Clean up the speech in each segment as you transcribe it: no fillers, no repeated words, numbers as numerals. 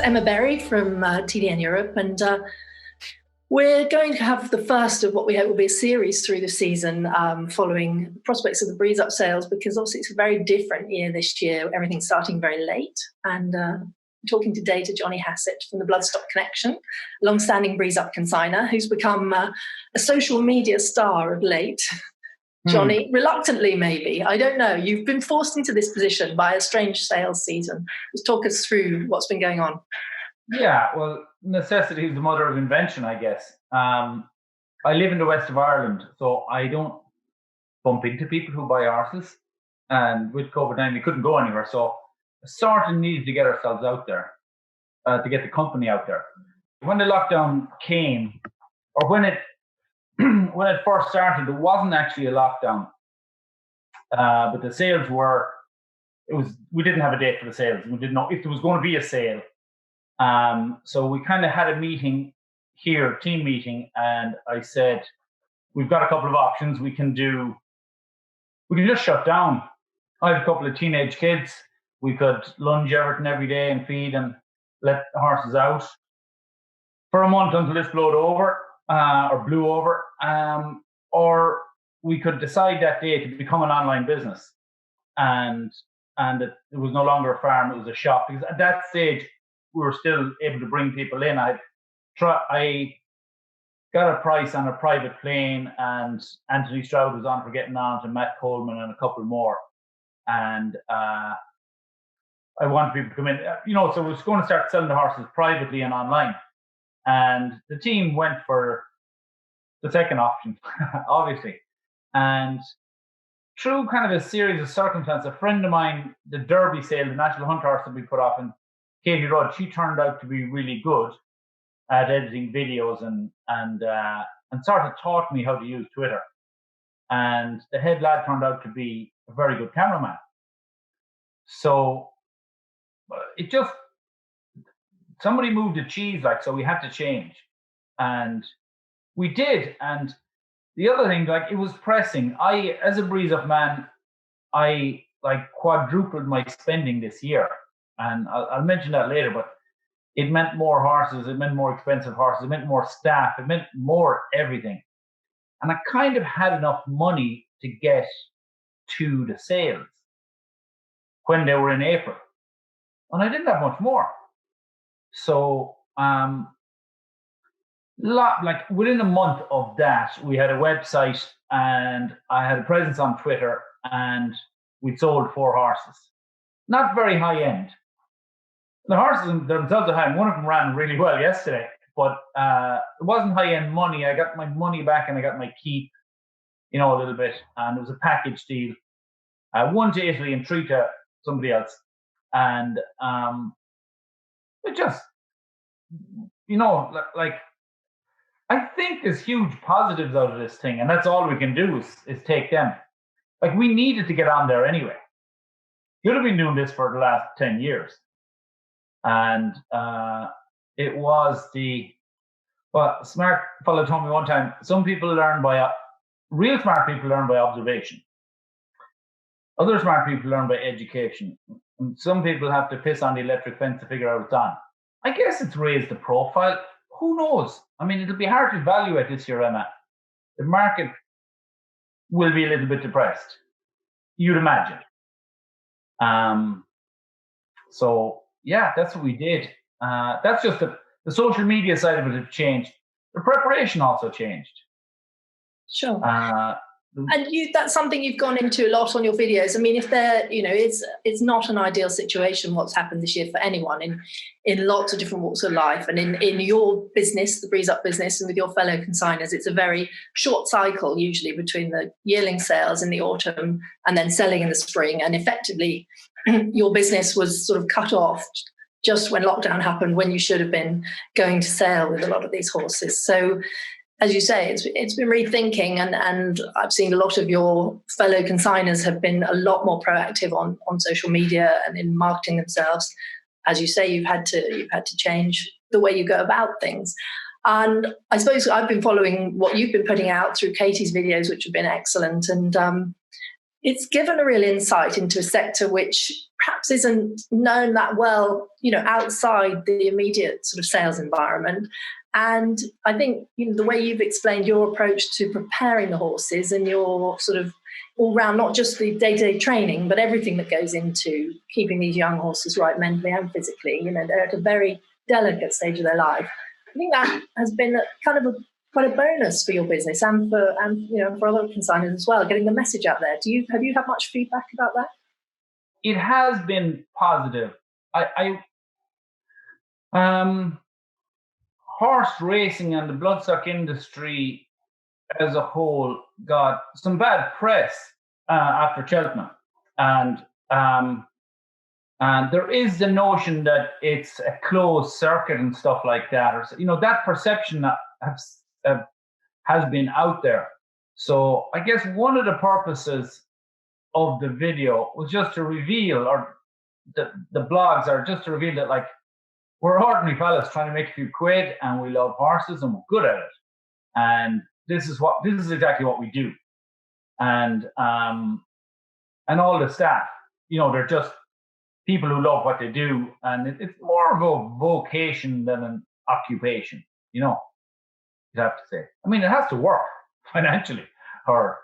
Emma Berry from TDN Europe, and we're going to have the first of what we hope will be a series through the season following the prospects of the Breeze-Up sales, because obviously it's a very different year this year. Everything's starting very late, and talking today to Johnny Hassett from the Bloodstock Connection, long-standing Breeze-Up consigner, who's become a social media star of late. Johnny, reluctantly maybe, I don't know. You've been forced into this position by a strange sales season. Just talk us through what's been going on. Yeah, well, necessity is the mother of invention, I guess. I live in the west of Ireland, so I don't bump into people who buy horses. And with COVID-19, we couldn't go anywhere, so I sort of needed to get ourselves out there, to get the company out there. When the lockdown came, or when it first started, it wasn't actually a lockdown, but the sales were. We didn't have a date for the sales. We didn't know if there was going to be a sale. So we kind of had a meeting here, team meeting, and I said, we've got a couple of options. We can just shut down. I have a couple of teenage kids. We could lunge everything every day and feed and let the horses out for a month until this blew over, or we could decide that day to become an online business. And it was no longer a farm, it was a shop. Because at that stage, we were still able to bring people in. I got a price on a private plane, and Anthony Stroud was on for getting on to Matt Coleman and a couple more. And I wanted people to come in, so we was going to start selling the horses privately and online. And the team went for the second option, obviously. And through kind of a series of circumstances, a friend of mine, the Derby sale, the National Hunt horse that we put off in Katie Rudd, she turned out to be really good at editing videos and sort of taught me how to use Twitter. And the head lad turned out to be a very good cameraman. So somebody moved the cheese, so we had to change. And we did. And the other thing, it was pressing. As a Breeze-Up man, I quadrupled my spending this year. And I'll mention that later, but it meant more horses, it meant more expensive horses, it meant more staff, it meant more everything. And I kind of had enough money to get to the sales when they were in April. And I didn't have much more. So within a month of that, we had a website and I had a presence on Twitter, and we'd sold 4 horses. Not very high end. The horses themselves are high. One of them ran really well yesterday, but it wasn't high end money. I got my money back and I got my keep, a little bit. And it was a package deal. 1 to Italy and 3 to somebody else. And it just, I think there's huge positives out of this thing, and that's all we can do is take them. We needed to get on there anyway. You'd have been doing this for the last 10 years. And it was smart fellow told me one time, real smart people learn by observation. Other smart people learn by education. And some people have to piss on the electric fence to figure out it's on. I guess it's raised the profile. Who knows? I mean, it'll be hard to evaluate this year, Emma. The market will be a little bit depressed, you'd imagine. So, yeah, that's what we did. That's just the social media side of it had changed. The preparation also changed. Sure. And that's something you've gone into a lot on your videos. I mean, if it's not an ideal situation what's happened this year for anyone in lots of different walks of life. And in your business, the Breeze-Up business, and with your fellow consigners, it's a very short cycle usually between the yearling sales in the autumn and then selling in the spring. And effectively, your business was sort of cut off just when lockdown happened, when you should have been going to sale with a lot of these horses. So, as you say, it's been rethinking, and I've seen a lot of your fellow consigners have been a lot more proactive on social media and in marketing themselves. As you say, you've had to change the way you go about things. And I suppose I've been following what you've been putting out through Katie's videos, which have been excellent. And it's given a real insight into a sector which perhaps isn't known that well, outside the immediate sort of sales environment. And I think, the way you've explained your approach to preparing the horses and your sort of all round, not just the day-to-day training, but everything that goes into keeping these young horses right mentally and physically, they're at a very delicate stage of their life. I think that has been quite a bonus for your business and for other consignors as well, getting the message out there. Have you had much feedback about that? It has been positive. Horse racing and the bloodstock industry as a whole got some bad press after Cheltenham, and there is the notion that it's a closed circuit and stuff like that, or that perception that has been out there. So I guess one of the purposes of the video was just to reveal, or the blogs are just to reveal that, like, we're ordinary fellas trying to make a few quid, and we love horses and we're good at it. And this is exactly what we do. And all the staff, they're just people who love what they do, and it's more of a vocation than an occupation, you'd have to say. I mean, it has to work financially, or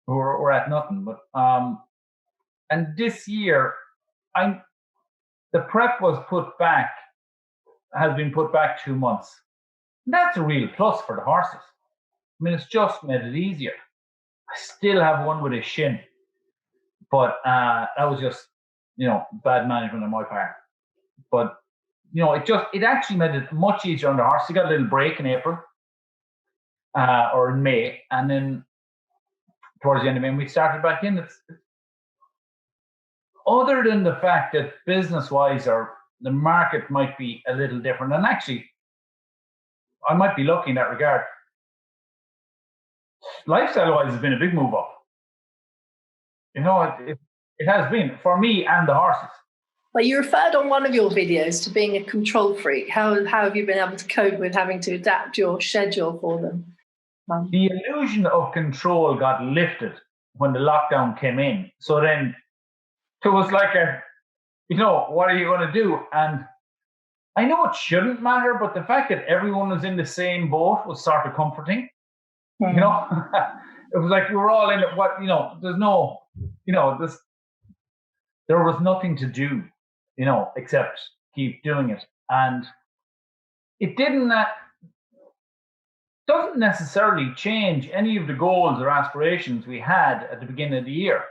we're at nothing. But and this year, the prep has been put back 2 months. That's a real plus for the horses. I mean, it's just made it easier. I still have one with a shin, but that was just, bad management on my part. But, it actually made it much easier on the horse. He got a little break in April or in May, and then towards the end of May, we started back in. It's other than the fact that business-wise, or the market might be a little different, and actually, I might be lucky in that regard. Lifestyle-wise, has been a big move up. It has been for me and the horses. Well, you referred on one of your videos to being a control freak. How have you been able to cope with having to adapt your schedule for them? The illusion of control got lifted when the lockdown came in. So then it was like what are you going to do? And I know it shouldn't matter, but the fact that everyone was in the same boat was sort of comforting. Mm-hmm. It was like we were all in it. There's no, there was nothing to do, except keep doing it. And it doesn't necessarily change any of the goals or aspirations we had at the beginning of the year.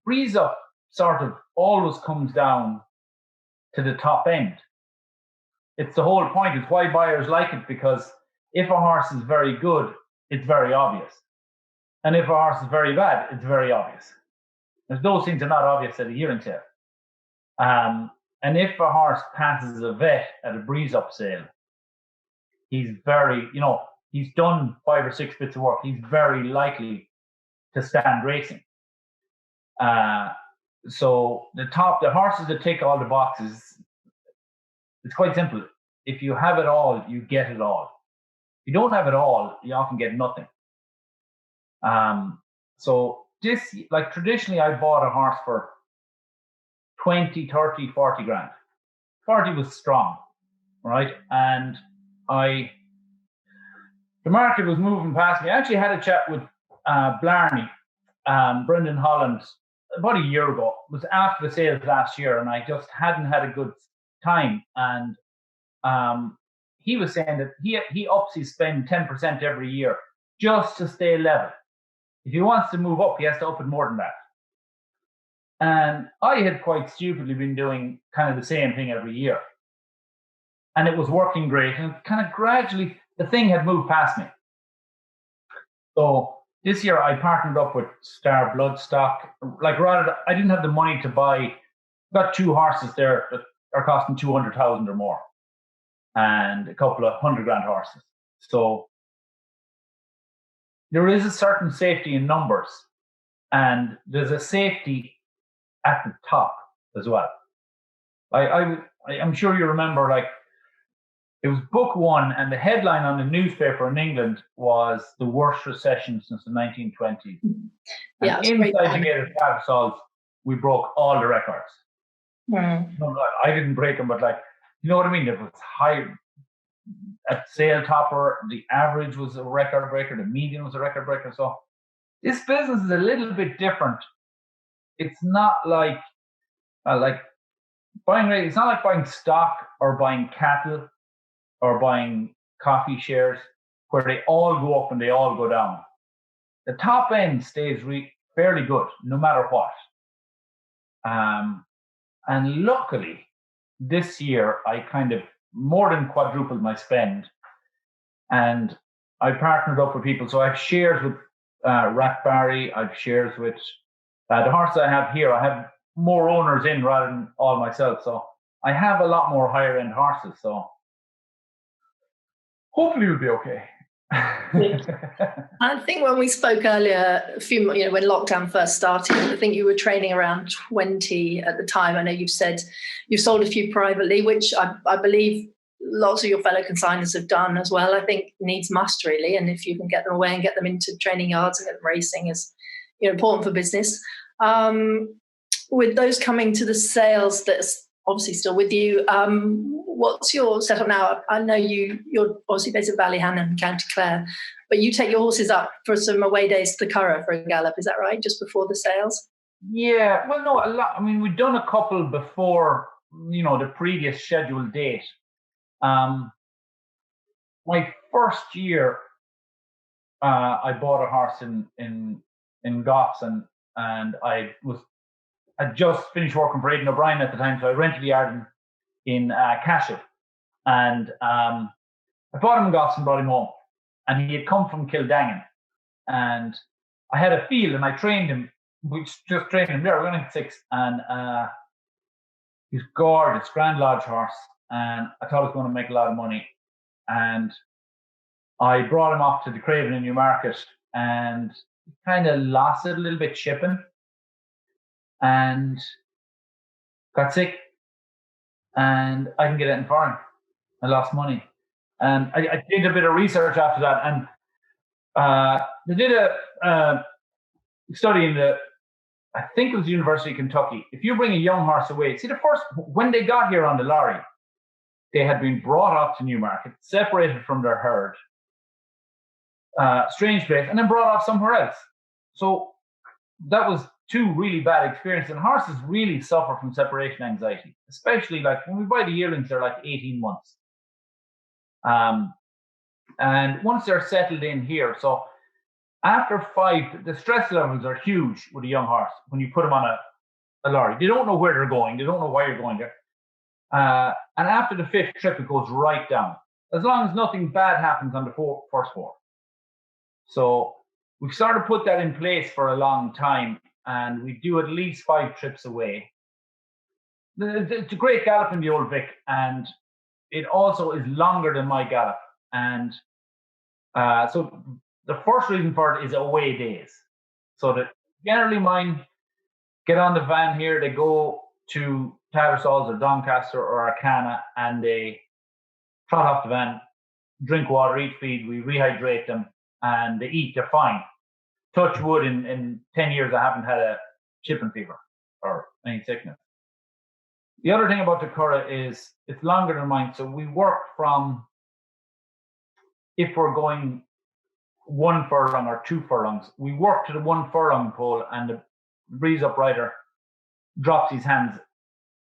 Breeze-Up sort of always comes down to the top end. It's the whole point. It's why buyers like it, because if a horse is very good, it's very obvious. And if a horse is very bad, it's very obvious. Those things are not obvious at a hearing sale. And if a horse passes a vet at a Breeze-Up sale, he's very, he's done 5 or 6 bits of work. He's very likely to stand racing. So the horses that tick all the boxes, it's quite simple. If you have it all, you get it all. If you don't have it all, you often get nothing. So this, like traditionally, I bought a horse for 20, 30, 40 grand. 40 was strong, right? And the market was moving past me. I actually had a chat with Blarney, Brendan Holland, about a year ago. It was after the sales last year, and I just hadn't had a good time. And he was saying that he ups his spend 10% every year just to stay level. If he wants to move up, he has to up it more than that. And I had quite stupidly been doing kind of the same thing every year. And it was working great. And kind of gradually, the thing had moved past me. So this year I partnered up with Star Bloodstock. I didn't have the money to buy, got 2 horses there that are costing 200,000 or more, and a couple of 100 grand horses. So there is a certain safety in numbers, and there's a safety at the top as well. I'm sure you remember, it was book 1, and the headline on the newspaper in England was the worst recession since the 1920s. Yeah, and inside the gate of Tattersalls, we broke all the records. Mm. No, I didn't break them, but like, you know what I mean? It was high at sale topper. The average was a record breaker. The median was a record breaker. So this business is a little bit different. It's not like buying. It's not like buying stock or buying cattle or buying coffee shares where they all go up and they all go down. The top end stays fairly good no matter what. And luckily, this year I kind of more than quadrupled my spend, and I partnered up with people. So I have shares with Rathbarry. I have shares with the horse I have here. I have more owners in rather than all myself. So I have a lot more higher end horses. So hopefully we'll be okay. I think when we spoke earlier, when lockdown first started, I think you were training around 20 at the time. I know you've said you've sold a few privately, which I believe lots of your fellow consigners have done as well. I think needs must really, and if you can get them away and get them into training yards and get them racing is important for business. With those coming to the sales, that's obviously still with you. What's your setup now? I know you're obviously based at Ballyhannon and County Clare, but you take your horses up for some away days to the Curragh for a gallop. Is that right? Just before the sales? Yeah. Well, no, a lot. I mean, we've done a couple before, the previous scheduled date. My first year, I bought a horse in Goffs, and I just finished working for Aidan O'Brien at the time, so I rented the yard in Cashel, and I bought him in Goffs and brought him home, and he had come from Kildangan, and I had a field and I trained him. We just trained him there. We were running 6, and he's gorgeous, Grand Lodge horse, and I thought I was going to make a lot of money, and I brought him off to the Craven in Newmarket, and kind of lost it a little bit shipping, and got sick, and I didn't get anything for him. I lost money, and I did a bit of research after that, and they did a study in I think it was the University of Kentucky. If you bring a young horse away, when they got here on the lorry, they had been brought up to Newmarket, separated from their herd, strange place, and then brought off somewhere else. So that was 2 really bad experiences. And horses really suffer from separation anxiety, especially like when we buy the yearlings, they're like 18 months. And once they're settled in here, so after 5, the stress levels are huge with a young horse when you put them on a lorry. They don't know where they're going. They don't know why you're going there. And after the 5th trip, it goes right down, as long as nothing bad happens on the first 4. So we've started to put that in place for a long time, and we do at least 5 trips away. It's a great gallop in the Old Vic, and it also is longer than my gallop. And so the first reason for it is away days. So that generally mine get on the van here, they go to Tattersalls or Doncaster or Arqana, and they trot off the van, drink water, eat feed, we rehydrate them, and they eat, they're fine. Touch wood, in 10 years I haven't had a chipping fever or any sickness. The other thing about the Curragh is it's longer than mine, so we work from, if we're going 1 furlong or 2 furlongs, we work to the 1 furlong pole, and the breeze-up rider drops his hands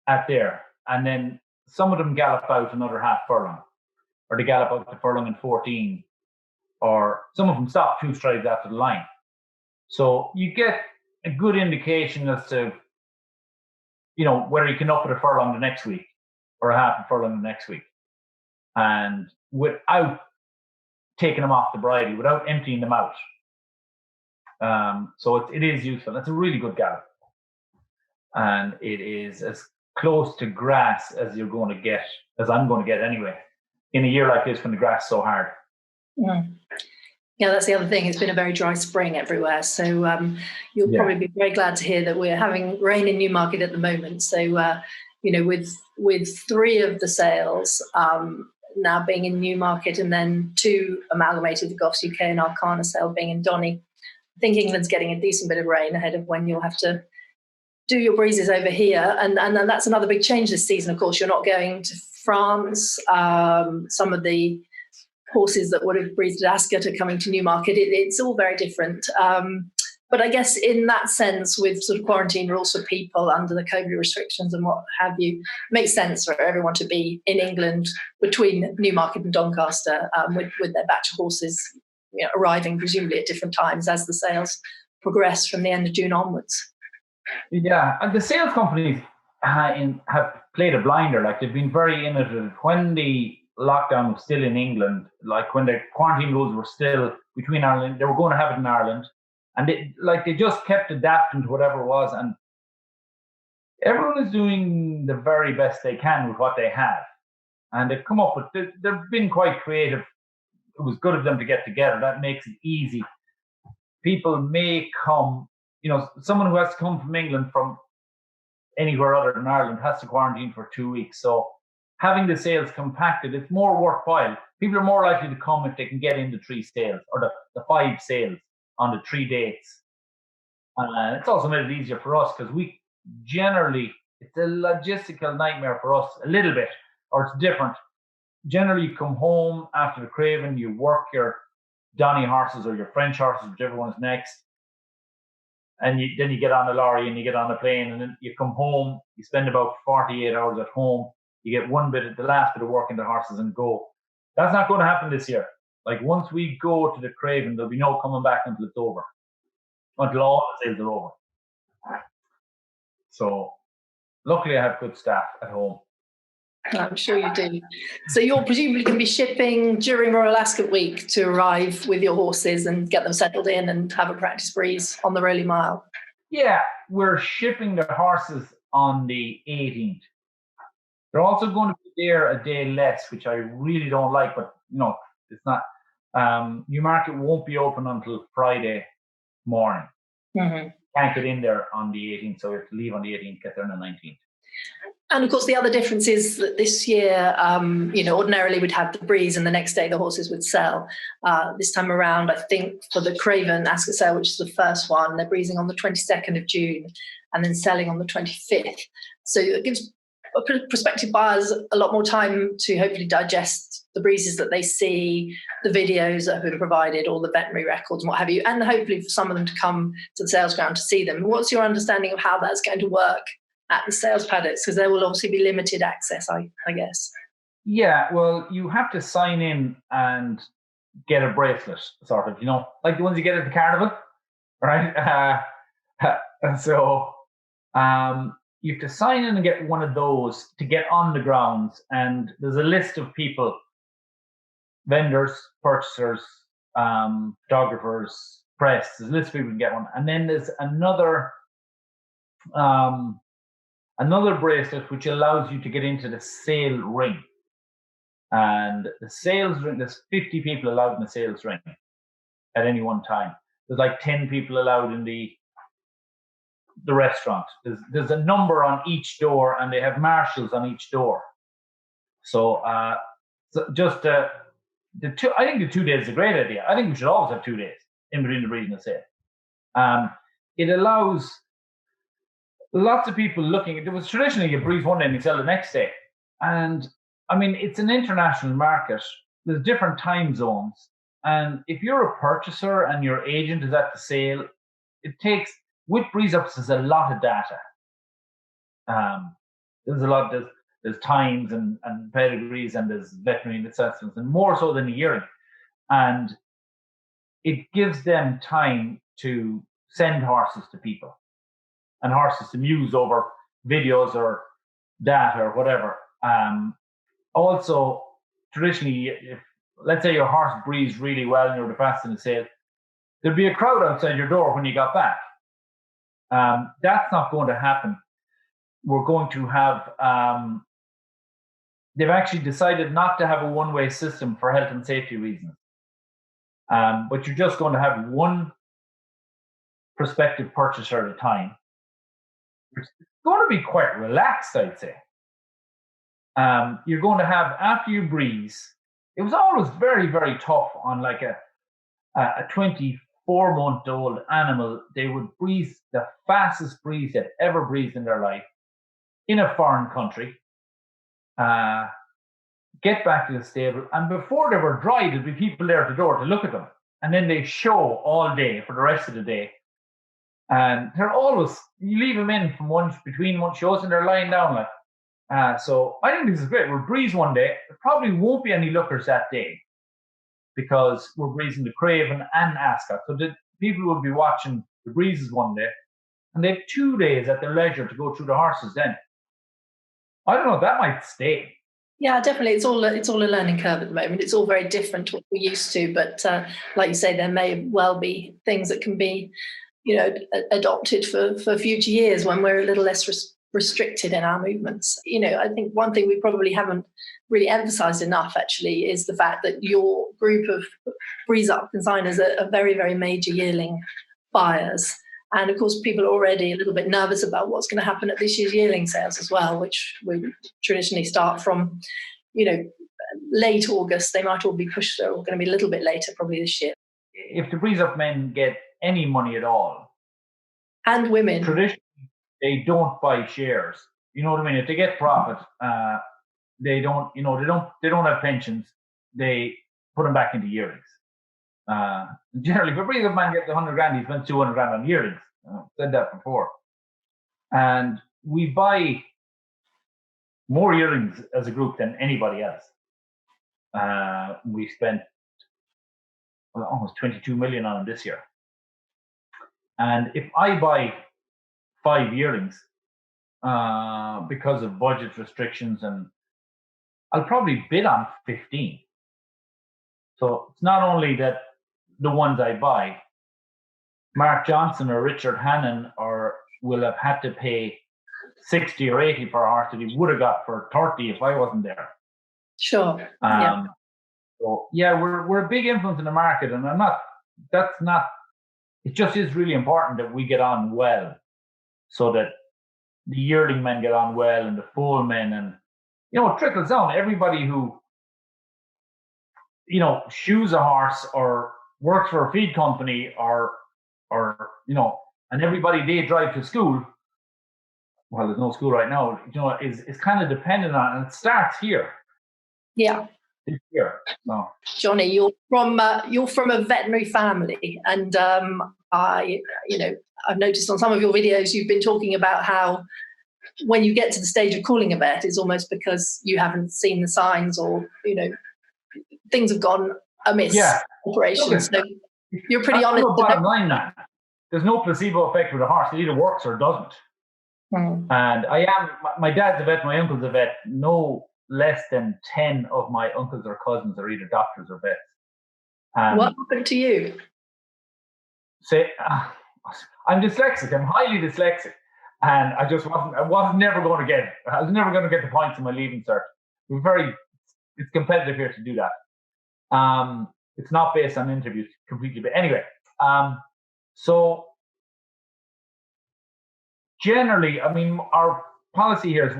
at there, and then some of them gallop out another half furlong, or they gallop out the furlong in 14, or some of them stop 2 strides after the line. So you get a good indication as to, whether you can up at a furlong the next week or a half a furlong the next week, and without taking them off the bridle, without emptying them out. So it is useful. It's a really good gallop, and it is as close to grass as you're going to get, as I'm going to get anyway, in a year like this when the grass is so hard. Yeah, that's the other thing. It's been a very dry spring everywhere. So you'll probably be very glad to hear that we're having rain in Newmarket at the moment. So, with 3 of the sales now being in Newmarket, and then 2 amalgamated, the Goffs UK and Arqana sale being in Donny, I think England's getting a decent bit of rain ahead of when you'll have to do your breezes over here, and that's another big change this season. Of course, you're not going to France. Some of the horses that would have breezed at Ascot are coming to Newmarket. It's all very different. But I guess in that sense, with sort of quarantine rules for people under the COVID restrictions and what have you, it makes sense for everyone to be in England between Newmarket and Doncaster with their batch of horses, arriving presumably at different times as the sales progress from the end of June onwards. Yeah, and the sales companies have played a blinder. Like, they've been very innovative. When the lockdown was still in England, like when the quarantine rules were still between Ireland, they were going to have it in Ireland. And they just kept adapting to whatever it was. And everyone is doing the very best they can with what they have. And they've come up with, they've been quite creative. It was good of them to get together. That makes it easy. People may come, someone who has to come from England from anywhere other than Ireland has to quarantine for 2 weeks. So having the sales compacted, it's more worthwhile. People are more likely to come if they can get in the 3 sales or the 5 sales on the 3 dates. It's also made it easier for us because we generally, it's a logistical nightmare for us a little bit, or it's different. Generally, you come home after the Craven, you work your Donny horses or your French horses, whichever one's next, and then you get on a lorry and you get on a plane, and then you come home, you spend about 48 hours at home, you get the last bit of work in the horses and go. That's not going to happen this year. Like, once we go to the Craven, there'll be no coming back until it's over, until all the sales are over. So luckily I have good staff at home. I'm sure you do. So you're presumably going to be shipping during Royal Ascot Week to arrive with your horses and get them settled in and have a practice breeze on the Rowley Mile. Yeah, we're shipping the horses on the 18th. They're also going to be there a day less, which I really don't like, but it's not. Newmarket won't be open until Friday morning. Mm-hmm. Can't get in there on the 18th, so we have to leave on the 18th, get there on the 19th. And of course, the other difference is that this year, ordinarily we'd have the breeze and the next day the horses would sell. This time around, I think for the Craven Ascot sale, which is the first one, they're breezing on the 22nd of June and then selling on the 25th. So it gives prospective buyers a lot more time to hopefully digest the breezes that they see, the videos that have been provided, all the veterinary records and what have you, and hopefully for some of them to come to the sales ground to see them. What's your understanding of how that's going to work at the sales paddocks? Because there will obviously be limited access, I guess. Yeah, well, you have to sign in and get a bracelet, sort of, like the ones you get at the carnival, right? So you have to sign in and get one of those to get on the grounds. And there's a list of people, vendors, purchasers, photographers, press. There's a list of people who can get one. And then there's another bracelet which allows you to get into the sale ring. And the sales ring, there's 50 people allowed in the sales ring at any one time. There's like 10 people allowed in the restaurant. There's a number on each door, and they have marshals on each door. So just I think the 2 days is a great idea. I think we should always have 2 days in between the breeze and the sale. It allows lots of people looking. There was traditionally you breeze one day and you sell the next day. And I mean, it's an international market. There's different time zones. And if you're a purchaser and your agent is at the sale, it takes, with breeze-ups, there's a lot of data. There's times and pedigrees, and there's veterinary assessments, and more so than a yearling. And it gives them time to send horses to people and horses to muse over videos or data or whatever. Also, traditionally, if let's say your horse breathes really well and you're the fastest in the sale, there'd be a crowd outside your door when you got back. That's not going to happen. We're going to have, they've actually decided not to have a one-way system for health and safety reasons. But you're just going to have one prospective purchaser at a time. It's going to be quite relaxed, I'd say. You're going to have, after you breeze, it was always very, very tough on like a 24 4-month-old animal, they would breeze the fastest breeze they've ever breathed in their life in a foreign country, get back to the stable, and before they were dry, there'd be people there at the door to look at them. And then they show all day for the rest of the day. And they're always, you leave them in from between one shows and they're lying down like. So I think this is great. We'll breeze one day. There probably won't be any lookers that day because we're breezing the Craven and Ascot. So the people will be watching the breezes one day, and they have 2 days at their leisure to go through the horses then. I don't know, that might stay. Yeah, definitely. It's all a learning curve at the moment. It's all very different to what we're used to. But like you say, there may well be things that can be, adopted for future years when we're a little less restricted in our movements. I think one thing we probably haven't really emphasised enough actually is the fact that your group of Breeze-Up consigners are very, very major yearling buyers. And of course, people are already a little bit nervous about what's going to happen at this year's yearling sales as well, which we traditionally start from, late August. They might all be pushed, they're all going to be a little bit later probably this year. If the Breeze-Up men get any money at all, and women, traditionally they don't buy shares. You know what I mean? If they get profit, they don't have pensions. They put them back into yearlings. Generally, if a Breeze-Up man gets 100 grand, he spends 200 grand on yearlings. I've said that before. And we buy more yearlings as a group than anybody else. We spent almost 22 million on them this year. And if I buy 5 yearlings because of budget restrictions, and I'll probably bid on 15. So it's not only that the ones I buy, Mark Johnson or Richard Hannon will have had to pay 60 or 80 for a horse that he would have got for 30 if I wasn't there. Sure. So yeah, we're a big influence in the market, and it just is really important that we get on well so that the yearling men get on well and the foal men, and it trickles down. Everybody who shoes a horse or works for a feed company or and everybody they drive to school. Well, there's no school right now. Is kind of dependent on, and it starts here. Yeah. This year. So. Johnny, you're from a veterinary family, and I've noticed on some of your videos you've been talking about how when you get to the stage of calling a vet, it's almost because you haven't seen the signs, or things have gone amiss. Yeah. Operations. So you're pretty honest. No bottom line, man. There's no placebo effect with a horse. It either works or it doesn't. And my dad's a vet, my uncle's a vet. No less than 10 of my uncles or cousins are either doctors or vets. What happened to you? I'm dyslexic. I'm highly dyslexic, and I was never going to get it. I was never going to get the points in my leaving cert. It's competitive here to do that. It's not based on interviews completely, but anyway. So generally, I mean, our policy here is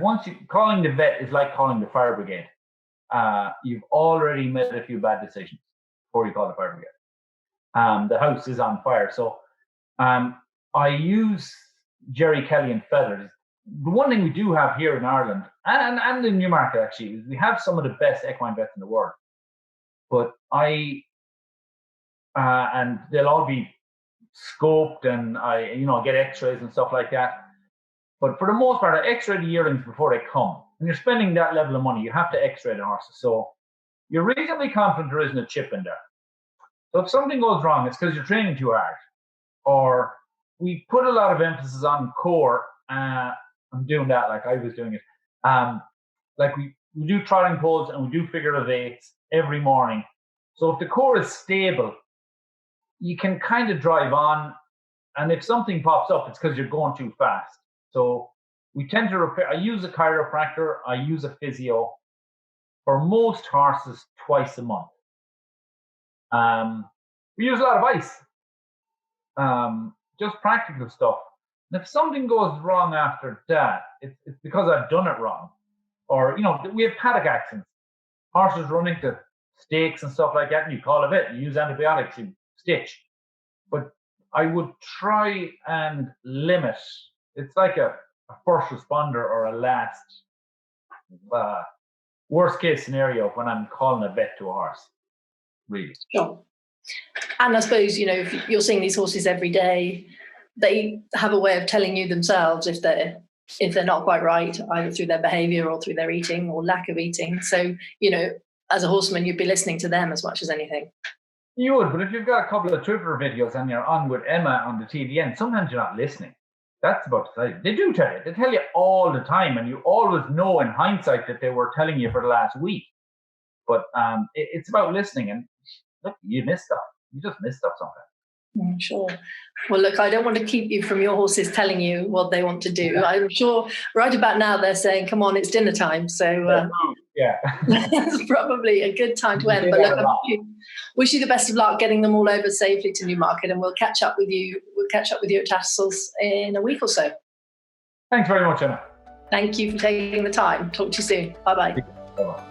calling the vet is like calling the fire brigade. You've already made a few bad decisions before you call the fire brigade. The house is on fire. So I use Jerry Kelly and feathers. The one thing we do have here in Ireland and in Newmarket actually is we have some of the best equine vets in the world. But and they'll all be scoped, and I get x-rays and stuff like that. But for the most part, I x-ray the yearlings before they come. When you're spending that level of money, you have to x-ray the horses. So you're reasonably confident there isn't a chip in there. So if something goes wrong, it's because you're training too hard. Or we put a lot of emphasis on core. I'm doing that like I was doing it. Like we do trotting poles and we do figure of eights every morning. So if the core is stable, you can kind of drive on. And if something pops up, it's because you're going too fast. So we tend to repair. I use a chiropractor. I use a physio for most horses twice a month. We use a lot of ice, just practical stuff. And if something goes wrong after that, it's because I've done it wrong. Or, we have paddock accidents. Horses run into stakes and stuff like that, and you call a vet, you use antibiotics, you stitch. but I would try and limit. It's like a first responder or a last worst case scenario when I'm calling a vet to a horse. Really. Sure. And I suppose, you know, if you're seeing these horses every day, they have a way of telling you themselves if they're not quite right, either through their behaviour or through their eating or lack of eating. So, you know, as a horseman, you'd be listening to them as much as anything. You would, but if you've got a couple of Twitter videos and you're on with Emma on the TDN, sometimes you're not listening. That's about to say. They do tell you. They tell you all the time, and you always know in hindsight that they were telling you for the last week. But it's about listening, and look, you miss stuff. You just miss stuff sometimes. Sure. Well, look, I don't want to keep you from your horses telling you what they want to do. Yeah. I'm sure right about now they're saying, come on, it's dinner time. So yeah, that's probably a good time to end. But look, I wish you the best of luck getting them all over safely to Newmarket, and we'll catch up with you. We'll catch up with you at Tattersalls in a week or so. Thanks very much, Emma. Thank you for taking the time. Talk to you soon. Bye-bye. Bye-bye.